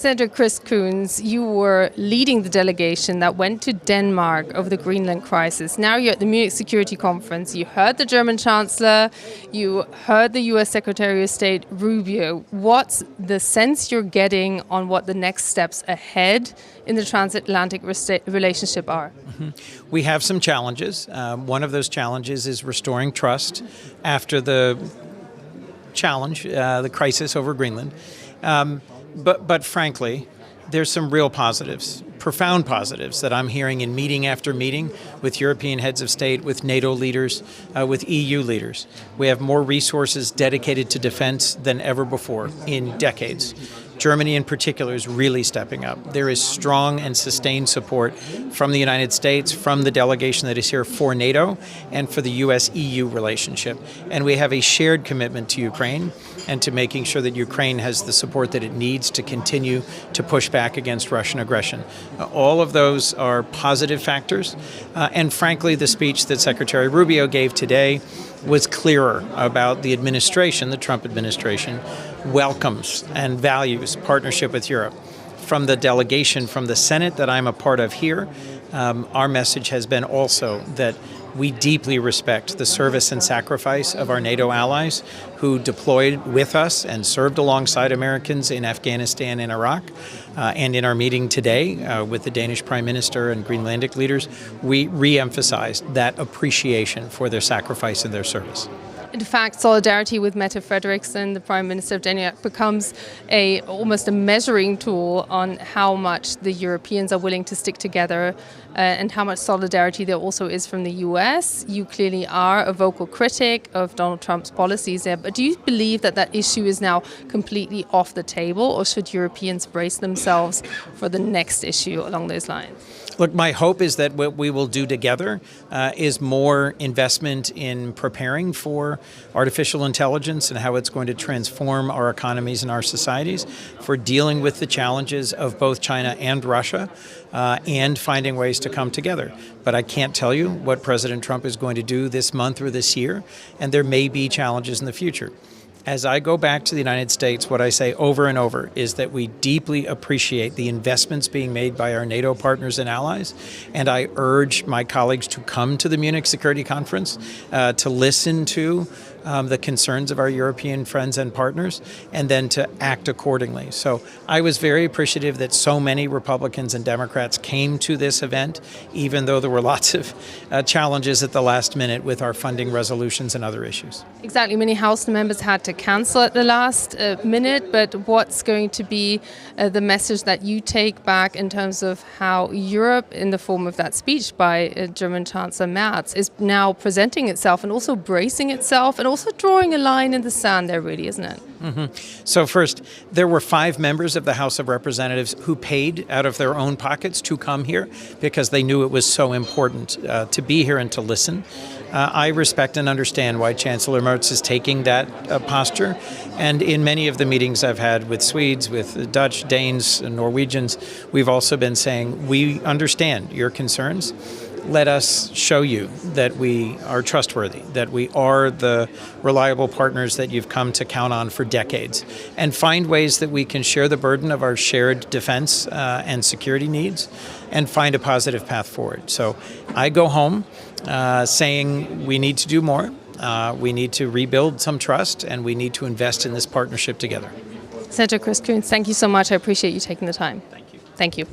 Senator Chris Coons, you were leading the delegation that went to Denmark over the Greenland crisis. Now you're at the Munich Security Conference. You heard the German Chancellor. You heard the US Secretary of State Rubio. What's the sense you're getting on what the next steps ahead in the transatlantic relationship are? We have some challenges. One of those challenges is restoring trust after the challenge, the crisis over Greenland. But frankly, there's some real positives, profound positives that I'm hearing in meeting after meeting with European heads of state, with NATO leaders, with EU leaders. We have more resources dedicated to defense than ever before in decades. Germany in particular is really stepping up. There is strong and sustained support from the United States, from the delegation that is here for NATO, and for the US-EU relationship. And we have a shared commitment to Ukraine and to making sure that Ukraine has the support that it needs to continue to push back against Russian aggression. All of those are positive factors. And frankly, the speech that Secretary Rubio gave today was clearer about the administration, the Trump administration, welcomes and values partnership with Europe. From the delegation from the Senate that I'm a part of here, our message has been also that we deeply respect the service and sacrifice of our NATO allies who deployed with us and served alongside Americans in Afghanistan and Iraq. And in our meeting today with the Danish Prime Minister and Greenlandic leaders, we re-emphasized that appreciation for their sacrifice and their service. In fact, solidarity with Mette Frederiksen, the Prime Minister of Denmark, becomes almost a measuring tool on how much the Europeans are willing to stick together and how much solidarity there also is from the US. You clearly are a vocal critic of Donald Trump's policies there, but do you believe that that issue is now completely off the table, or should Europeans brace themselves for the next issue along those lines? Look, my hope is that what we will do together is more investment in preparing for artificial intelligence and how it's going to transform our economies and our societies, for dealing with the challenges of both China and Russia, and finding ways to come together. But I can't tell you what President Trump is going to do this month or this year, and there may be challenges in the future. As I go back to the United States, what I say over and over is that we deeply appreciate the investments being made by our NATO partners and allies, and I urge my colleagues to come to the Munich Security Conference to listen to the concerns of our European friends and partners, and then to act accordingly. So I was very appreciative that so many Republicans and Democrats came to this event, even though there were lots of challenges at the last minute with our funding resolutions and other issues. Exactly. Many House members had to cancel at the last minute, but what's going to be the message that you take back in terms of how Europe, in the form of that speech by German Chancellor Merz, is now presenting itself and also bracing itself and also drawing a line in the sand there, really, isn't it? So first, there were 5 members of the House of Representatives who paid out of their own pockets to come here because they knew it was so important to be here and to listen. I respect and understand why Chancellor Merz is taking that posture. And in many of the meetings I've had with Swedes, with Dutch, Danes, and Norwegians, we've also been saying, we understand your concerns. Let us show you that we are trustworthy, that we are the reliable partners that you've come to count on for decades, and find ways that we can share the burden of our shared defense and security needs and find a positive path forward. So I go home saying we need to do more, we need to rebuild some trust, and we need to invest in this partnership together. Senator Chris Coons, thank you so much. I appreciate you taking the time. Thank you. Thank you.